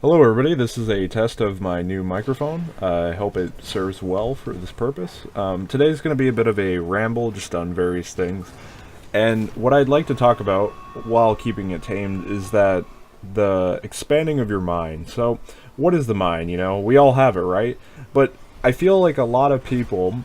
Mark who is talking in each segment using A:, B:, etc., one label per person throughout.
A: Hello everybody, this is a test of my new microphone. I hope it serves well for this purpose. Today's going to be a bit of a ramble just on various things. And what I'd like to talk about, while keeping it tamed, is that the expanding of your mind. So, what is the mind? You know, we all have it, right? But I feel like a lot of people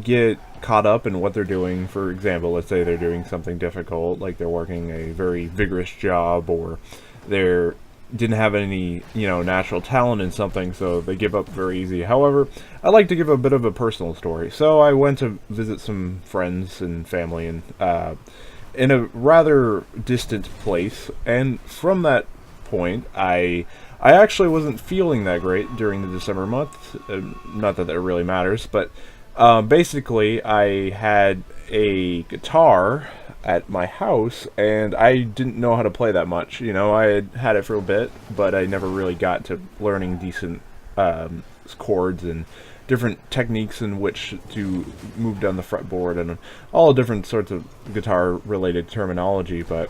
A: get caught up in what they're doing. For example, let's say they're doing something difficult, like they're working a very vigorous job, or they're didn't have any, natural talent in something, so they give up very easy. However, I like to give a bit of a personal story. So I went to visit some friends and family in a rather distant place, and from that point, I actually wasn't feeling that great during the December month. Not that it really matters, but basically, I had a guitar at my house, and I didn't know how to play that much. You know, I had it for a bit, but I never really got to learning decent chords and different techniques in which to move down the fretboard and all different sorts of guitar-related terminology. But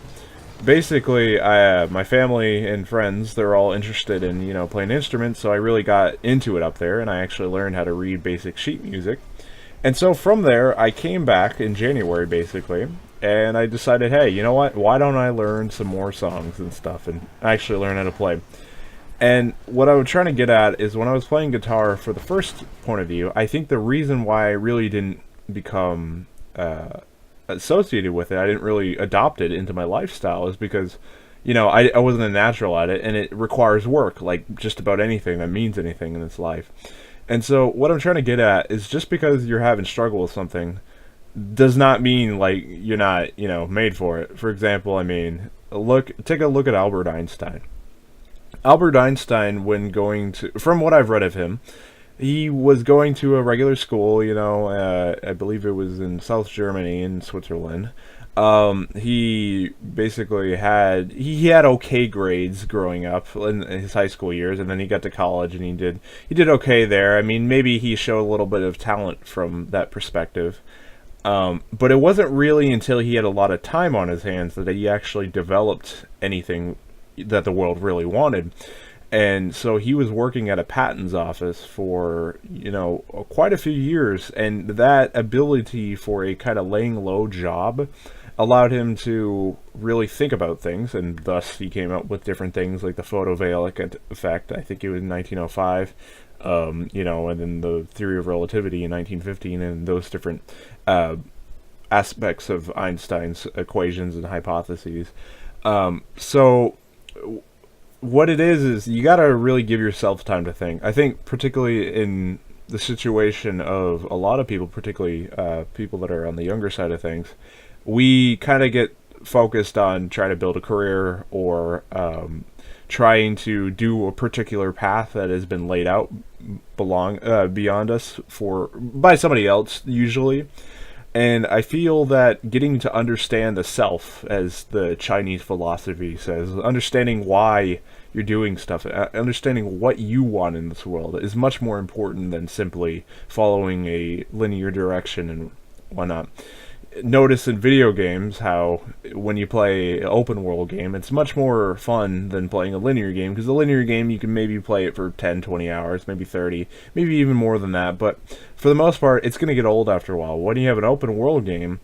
A: basically, my family and friends, they're all interested in, playing instruments, so I really got into it up there, and I actually learned how to read basic sheet music. And so from there, I came back in January, basically, and I decided, hey, you know what? Why don't I learn some more songs and stuff and actually learn how to play? And what I was trying to get at is when I was playing guitar for the first point of view, I think the reason why I really didn't become associated with it, I didn't really adopt it into my lifestyle, is because, I wasn't a natural at it, and it requires work, like just about anything that means anything in this life. And so what I'm trying to get at is just because you're having struggle with something does not mean like you're not, made for it. For example, take a look at Albert Einstein. Albert Einstein, when going to, from what I've read of him, he was going to a regular school, I believe it was in South Germany, in Switzerland. He basically had okay grades growing up in his high school years, and then he got to college and he did okay there. I mean, maybe he showed a little bit of talent from that perspective. But it wasn't really until he had a lot of time on his hands that he actually developed anything that the world really wanted. And so he was working at a patents office for, quite a few years, and that ability for a kind of laying low job allowed him to really think about things, and thus he came up with different things like the photovoltaic effect. I think it was in 1905, and then the theory of relativity in 1915, and those different aspects of Einstein's equations and hypotheses. So what it is you got to really give yourself time to think. I think particularly in the situation of a lot of people, particularly people that are on the younger side of things, we kind of get focused on trying to build a career, or trying to do a particular path that has been laid out beyond us by somebody else usually. And I feel that getting to understand the self, as the Chinese philosophy says, understanding why you're doing stuff, understanding what you want in this world, is much more important than simply following a linear direction and whatnot. Notice in video games how when you play an open world game, it's much more fun than playing a linear game, because the linear game you can maybe play it for 10, 20 hours, maybe 30, maybe even more than that, but for the most part it's going to get old after a while. When you have an open world game,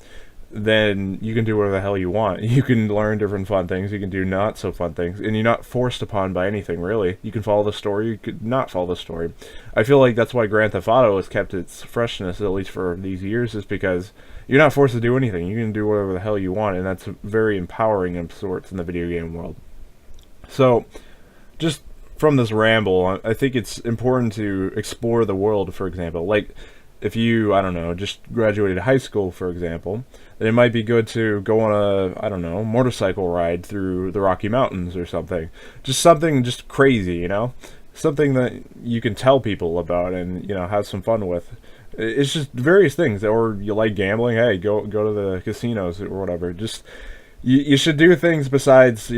A: then you can do whatever the hell you want. You can learn different fun things, you can do not so fun things, and you're not forced upon by anything, really. You can follow the story, you could not follow the story. I feel like that's why Grand Theft Auto has kept its freshness, at least for these years, is because you're not forced to do anything. You can do whatever the hell you want, and that's very empowering of sorts in the video game world. So, just from this ramble, I think it's important to explore the world, for example. Like, if you, I don't know, just graduated high school, for example, then it might be good to go on a, I don't know, motorcycle ride through the Rocky Mountains or something. Just something just crazy, Something that you can tell people about and, have some fun with. It's just various things. Or you like gambling, hey, go to the casinos or whatever. Just, you should do things besides,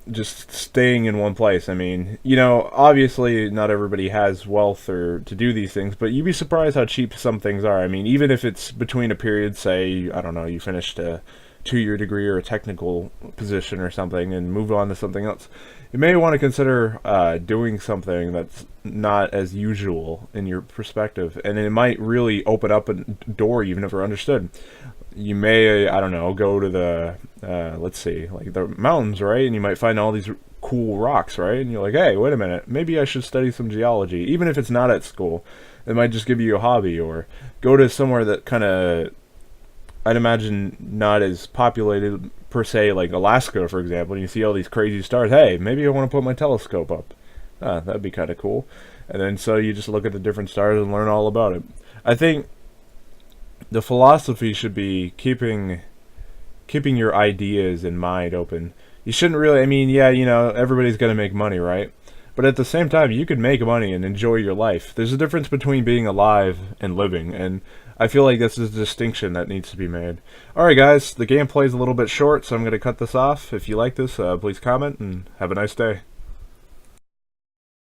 A: just staying in one place. I mean, obviously not everybody has wealth or to do these things, but you'd be surprised how cheap some things are. I mean, even if it's between a period, say, I don't know, you finished a 2-year degree or a technical position or something and move on to something else, you may want to consider doing something that's not as usual in your perspective, and it might really open up a door you've never understood. You may, I don't know, go to the, let's see, like the mountains, right? And you might find all these cool rocks, right? And you're like, hey, wait a minute, maybe I should study some geology, even if it's not at school. It might just give you a hobby, or go to somewhere that kind of, I'd imagine, not as populated per se, like Alaska, for example, and you see all these crazy stars. Hey, maybe I want to put my telescope up. That'd be kind of cool. And then so you just look at the different stars and learn all about it. I think the philosophy should be keeping your ideas in mind open. You shouldn't really, I mean, yeah, everybody's going to make money, right? But at the same time, you could make money and enjoy your life. There's a difference between being alive and living, and I feel like this is a distinction that needs to be made. Alright guys, the gameplay's a little bit short, so I'm going to cut this off. If you like this, please comment, and have a nice day.